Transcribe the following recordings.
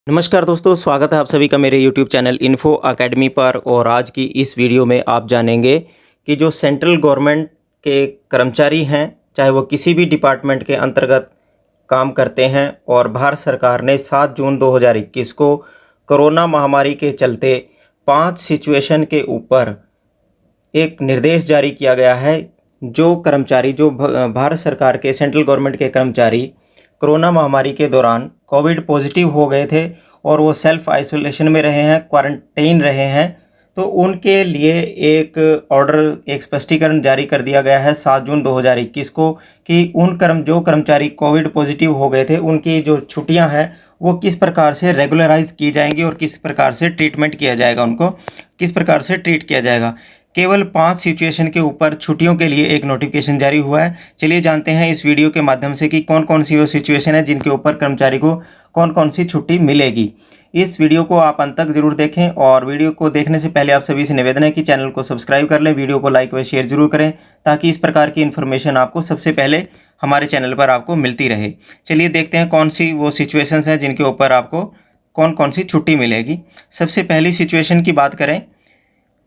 नमस्कार दोस्तों, स्वागत है आप सभी का मेरे YouTube चैनल इन्फो अकेडमी पर। और आज की इस वीडियो में आप जानेंगे कि जो सेंट्रल गवर्नमेंट के कर्मचारी हैं, चाहे वो किसी भी डिपार्टमेंट के अंतर्गत काम करते हैं, और भारत सरकार ने 7 जून 2021 को कोरोना महामारी के चलते 5 सिचुएशन के ऊपर एक निर्देश जारी किया गया है। जो कर्मचारी भारत सरकार के सेंट्रल गवर्नमेंट के कर्मचारी कोरोना महामारी के दौरान कोविड पॉजिटिव हो गए थे और वो सेल्फ आइसोलेशन में रहे हैं, क्वारंटाइन रहे हैं, तो उनके लिए एक ऑर्डर, एक स्पष्टीकरण जारी कर दिया गया है 7 जून 2021 को कि जो कर्मचारी कोविड पॉजिटिव हो गए थे, उनकी जो छुट्टियां हैं वो किस प्रकार से रेगुलराइज की जाएंगी और किस प्रकार से ट्रीटमेंट किया जाएगा, उनको किस प्रकार से ट्रीट किया जाएगा। केवल 5 सिचुएशन के ऊपर छुट्टियों के लिए एक नोटिफिकेशन जारी हुआ है। चलिए जानते हैं इस वीडियो के माध्यम से कि कौन कौन सी वो सिचुएशन है जिनके ऊपर कर्मचारी को कौन कौन सी छुट्टी मिलेगी। इस वीडियो को आप अंत तक जरूर देखें, और वीडियो को देखने से पहले आप सभी से निवेदन है कि चैनल को सब्सक्राइब कर लें, वीडियो को लाइक व शेयर जरूर करें, ताकि इस प्रकार की इन्फॉर्मेशन आपको सबसे पहले हमारे चैनल पर आपको मिलती रहे। चलिए देखते हैं कौन सी वो सिचुएशंस हैं जिनके ऊपर आपको कौन कौन सी छुट्टी मिलेगी। सबसे पहली सिचुएशन की बात करें,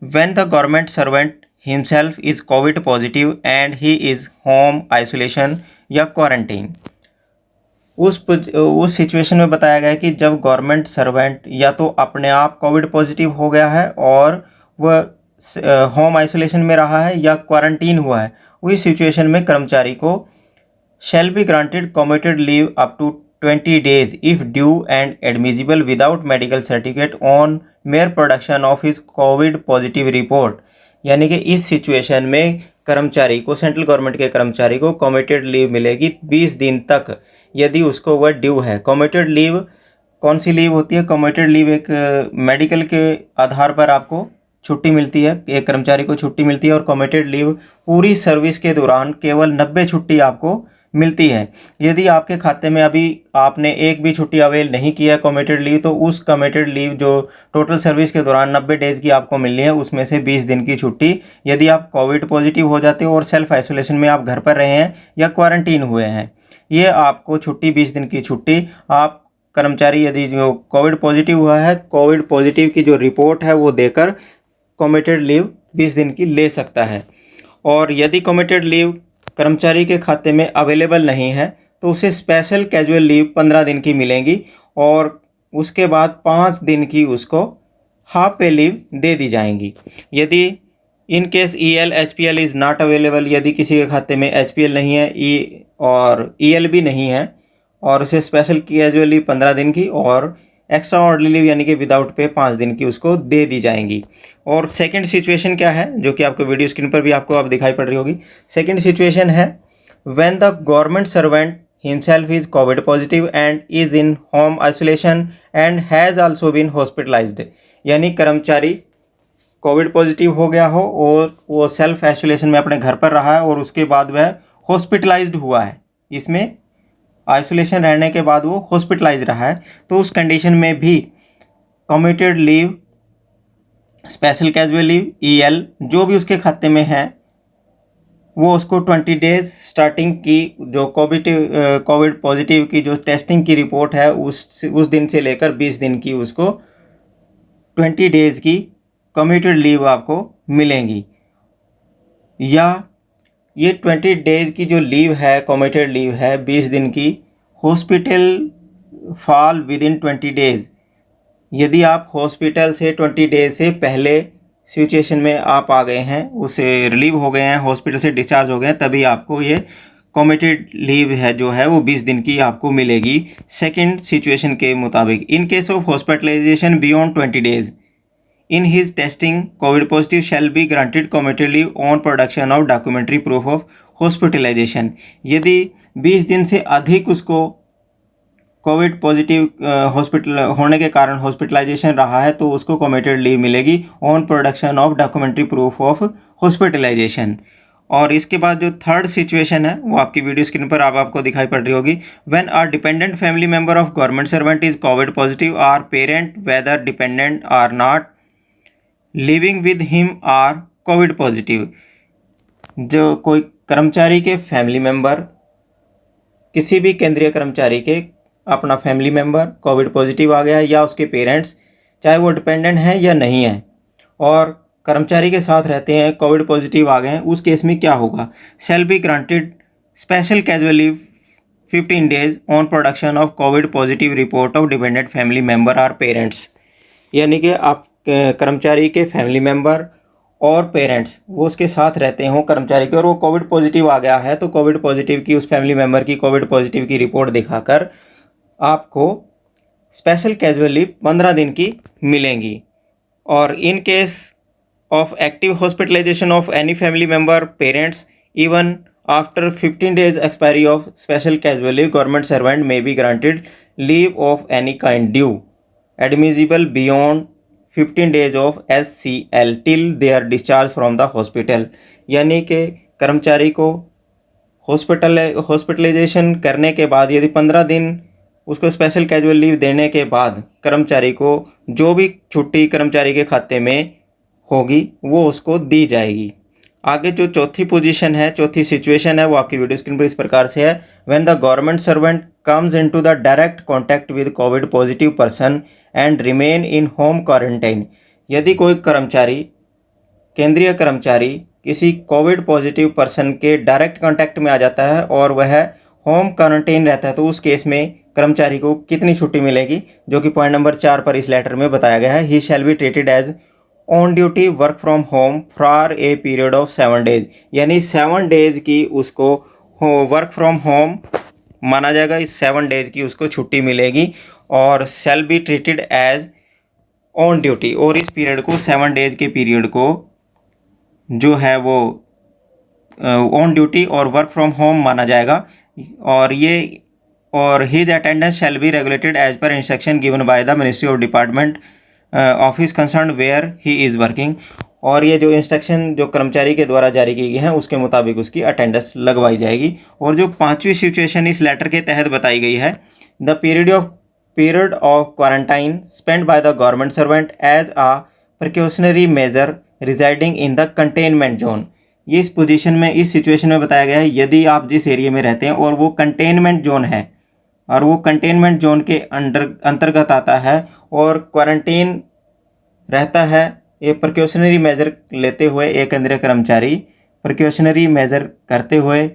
when the government servant himself is COVID positive and he is home isolation या क्वारंटीन। उस सिचुएशन में बताया गया है कि जब गवर्नमेंट सर्वेंट या तो अपने आप कोविड पॉजिटिव हो गया है और वह होम आइसोलेशन में रहा है या क्वारंटीन हुआ है, उस सिचुएशन में कर्मचारी को shall be granted commuted leave up to 20 days if due and admissible without medical certificate on mere production of his COVID positive report। यानी कि इस सिचुएशन में कर्मचारी को, सेंट्रल गवर्नमेंट के कर्मचारी को कम्यूटेड लीव मिलेगी 20 दिन तक, यदि उसको वह ड्यू है। कम्यूटेड लीव कौन सी लीव होती है? कम्यूटेड लीव एक मेडिकल के आधार पर आपको छुट्टी मिलती है, एक कर्मचारी को छुट्टी मिलती है, और कम्यूटेड लीव पूरी सर्विस के दौरान केवल 90 छुट्टी आपको मिलती है। यदि आपके खाते में अभी आपने एक भी छुट्टी अवेल नहीं किया कम्यूटेड लीव, तो उस कम्यूटेड लीव जो टोटल सर्विस के दौरान 90 डेज़ की आपको मिलनी है, उसमें से 20 दिन की छुट्टी यदि आप कोविड पॉजिटिव हो जाते हो और सेल्फ आइसोलेशन में आप घर पर रहे हैं या क्वारंटीन हुए हैं, ये आपको छुट्टी 20 दिन की छुट्टी आप कर्मचारी, यदि जो कोविड पॉजिटिव हुआ है, कोविड पॉजिटिव की जो रिपोर्ट है वो देकर कम्यूटेड लीव 20 दिन की ले सकता है। और यदि कम्यूटेड लीव कर्मचारी के खाते में अवेलेबल नहीं है तो उसे स्पेशल कैजुअल लीव 15 दिन की मिलेंगी, और उसके बाद 5 दिन की उसको हाफ पे लीव दे दी जाएंगी। यदि in case EL HPL is not available, यदि किसी के खाते में HPL नहीं है और EL भी नहीं है, और उसे स्पेशल कैजुअल लीव 15 दिन की और एक्स्ट्रा ऑर्डिनरी लीव यानी कि विदाउट पे 5 दिन की उसको दे दी जाएंगी। और सेकंड सिचुएशन क्या है, जो कि आपको वीडियो स्क्रीन पर भी आपको अब दिखाई पड़ रही होगी। सेकंड सिचुएशन है when the government servant himself is covid positive and is in home isolation and has also been hospitalised. यानी कर्मचारी कोविड पॉजिटिव हो गया हो और वो सेल्फ आइसोलेशन में अपने घर पर रहा है और उसके बाद वह हॉस्पिटलाइज्ड हुआ है, इसमें आइसोलेशन रहने के बाद वो हॉस्पिटलाइज रहा है, तो उस कंडीशन में भी commuted leave, special casual leave, EL जो भी उसके खाते में है, वो उसको 20 डेज स्टार्टिंग की जो कोविड पॉजिटिव की जो टेस्टिंग की रिपोर्ट है उस दिन से लेकर 20 दिन की उसको 20 डेज की कम्यूटेड लीव आपको मिलेंगी। या ये 20 डेज की जो लीव है, कम्यूटेड लीव है 20 दिन की, hospital fall with in 20 days. यदि आप हॉस्पिटल से 20 डेज से पहले सिचुएशन में आप आ गए हैं, उसे रिलीव हो गए हैं, हॉस्पिटल से डिस्चार्ज हो गए हैं, तभी आपको ये कम्यूटेड लीव है जो है वो 20 दिन की आपको मिलेगी सेकंड सिचुएशन के मुताबिक। In case of hospitalisation beyond 20 days in his testing COVID positive shall be granted commuted leave on production of documentary proof of hospitalization। यदि 20 दिन से अधिक उसको कोविड पॉजिटिव हॉस्पिटल होने के कारण हॉस्पिटलाइजेशन रहा है तो उसको कम्यूटेड लीव मिलेगी on production of documentary proof of hospitalisation. और इसके बाद जो थर्ड सिचुएशन है वो आपकी वीडियो स्क्रीन पर आपको दिखाई पड़ रही होगी। When our dependent family member of government servant is covid positive or parent whether dependent or not living with him are covid positive. जो कोई कर्मचारी के फैमिली मेंबर किसी भी केंद्रीय कर्मचारी के अपना फैमिली मेम्बर कोविड पॉजिटिव आ गया है या उसके पेरेंट्स, चाहे वो डिपेंडेंट हैं या नहीं हैं, और कर्मचारी के साथ रहते हैं, कोविड पॉजिटिव आ गए हैं, उस केस में क्या होगा? Shall be granted special casual leave 15 days on production of Covid positive report of dependent family member और पेरेंट्स। यानी कि आप कर्मचारी के फैमिली मेम्बर और पेरेंट्स वो उसके साथ रहते हों कर्मचारी के, और वो कोविड पॉजिटिव आ गया है, तो कोविड पॉजिटिव की उस फैमिली मेम्बर की कोविड पॉजिटिव की रिपोर्ट दिखाकर आपको स्पेशल कैजुअल लीव 15 दिन की मिलेंगी। और in case of active hospitalization of any family member, parents, even after 15 days expiry of special casual leave, government servant may be granted leave of any kind due admissible beyond 15 days of SCL till their discharge from the hospital। यानी कि कर्मचारी को hospitalisation करने के बाद यदि 15 दिन उसको स्पेशल कैजुअल लीव देने के बाद कर्मचारी को जो भी छुट्टी कर्मचारी के खाते में होगी वो उसको दी जाएगी। आगे जो चौथी पोजीशन है, चौथी सिचुएशन है, वो आपकी वीडियो स्क्रीन पर इस प्रकार से है। When the government servant comes into the direct contact with Covid positive person and remain in home quarantine. यदि कोई कर्मचारी, केंद्रीय कर्मचारी किसी कोविड पॉजिटिव पर्सन के डायरेक्ट कॉन्टैक्ट में आ जाता है और वह होम क्वारंटाइन रहता है, तो उस केस में कर्मचारी को कितनी छुट्टी मिलेगी, जो कि पॉइंट नंबर 4 पर इस लेटर में बताया गया है। He shall be treated as on duty work from home for a period of 7 days। यानी 7 days की उसको वर्क फ्रॉम होम माना जाएगा, इस 7 days की उसको छुट्टी मिलेगी। और shall be treated as on duty, और इस पीरियड को 7 days के पीरियड को जो है वो ऑन ड्यूटी और वर्क फ्रॉम होम माना जाएगा। और his attendance shall be regulated as per instruction given by the ministry of department office concern where he is working. और ये जो इंस्ट्रक्शन जो कर्मचारी के द्वारा जारी की गई हैं उसके मुताबिक उसकी अटेंडेंस लगवाई जाएगी। और जो पांचवी सिचुएशन इस लेटर के तहत बताई गई है, the period of quarantine spend by the government servant as a precautionary measure residing in the containment zone. ये इस पोजीशन में, इस सिचुएशन में बताया गया है, यदि आप जिस एरिया में रहते हैं और वो कंटेनमेंट जोन है और वो कंटेनमेंट जोन के अंतर्गत आता है और क्वारंटीन रहता है, ये प्रिकॉशनरी मेजर लेते हुए एक केंद्रीय कर्मचारी प्रिकॉशनरी मेजर करते हुए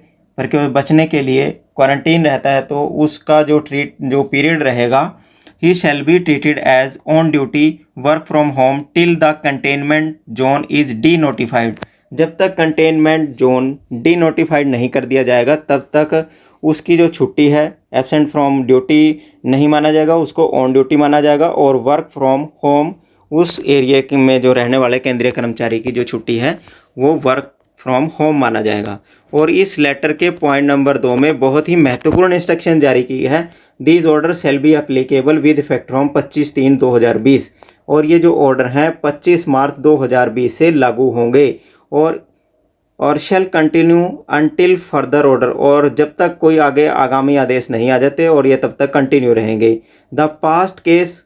बचने के लिए क्वारंटीन रहता है, तो उसका जो पीरियड रहेगा, he shall be treated as on duty work from home till the containment zone is denotified. जब तक कंटेनमेंट जोन डी नोटिफाइड नहीं कर दिया जाएगा तब तक उसकी जो छुट्टी है एब्सेंट फ्रॉम ड्यूटी नहीं माना जाएगा, उसको ऑन ड्यूटी माना जाएगा। और वर्क फ्रॉम होम उस एरिया में जो रहने वाले केंद्रीय कर्मचारी की जो छुट्टी है वो वर्क फ्रॉम होम माना जाएगा। और इस लेटर के पॉइंट नंबर 2 में बहुत ही महत्वपूर्ण इंस्ट्रक्शन जारी की है। These order shall be applicable with effect from 25/3/2020। और ये जो ऑर्डर हैं 25 मार्च 2020 से लागू होंगे और shall continue until further order. और जब तक कोई आगामी आदेश नहीं आ जाते और ये तब तक कंटिन्यू रहेंगे। The past case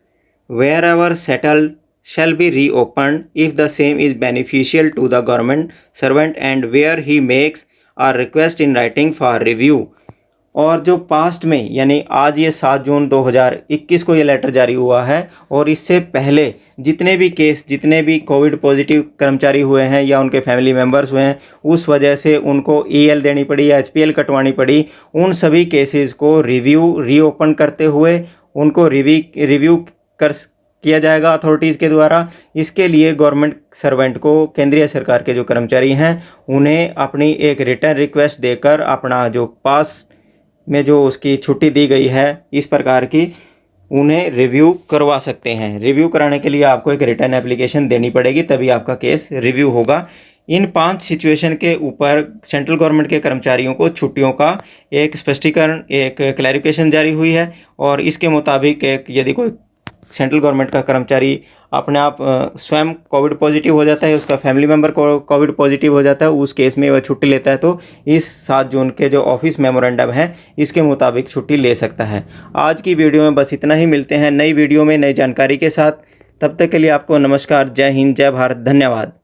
wherever settled shall be reopened if the same is beneficial to the government servant and where he makes a request in writing for review। और जो पास्ट में, यानी आज ये 7 जून 2021 को ये लेटर जारी हुआ है, और इससे पहले जितने भी केस, जितने भी कोविड पॉजिटिव कर्मचारी हुए हैं या उनके फैमिली मेम्बर्स हुए हैं, उस वजह से उनको EL देनी पड़ी या HPL कटवानी पड़ी, उन सभी केसेस को रीओपन करते हुए उनको रिव्यू किया जाएगा अथॉरिटीज़ के द्वारा। इसके लिए गवर्नमेंट सर्वेंट को, केंद्रीय सरकार के जो कर्मचारी हैं, उन्हें अपनी एक रिटर्न रिक्वेस्ट देकर अपना जो पास में जो उसकी छुट्टी दी गई है इस प्रकार की, उन्हें रिव्यू करवा सकते हैं। रिव्यू कराने के लिए आपको एक रिटर्न एप्लीकेशन देनी पड़ेगी, तभी आपका केस रिव्यू होगा। इन 5 सिचुएशन के ऊपर सेंट्रल गवर्नमेंट के कर्मचारियों को छुट्टियों का एक स्पष्टीकरण, एक क्लैरिफिकेशन जारी हुई है। और इसके मुताबिक यदि कोई सेंट्रल गवर्नमेंट का कर्मचारी अपने आप स्वयं कोविड पॉजिटिव हो जाता है, उसका फैमिली मेम्बर को कोविड पॉजिटिव हो जाता है, उस केस में वह छुट्टी लेता है, तो इस 7 जून के जो ऑफिस मेमोरेंडम है इसके मुताबिक छुट्टी ले सकता है। आज की वीडियो में बस इतना ही। मिलते हैं नई वीडियो में नई जानकारी के साथ। तब तक के लिए आपको नमस्कार, जय हिंद, जय भारत, धन्यवाद।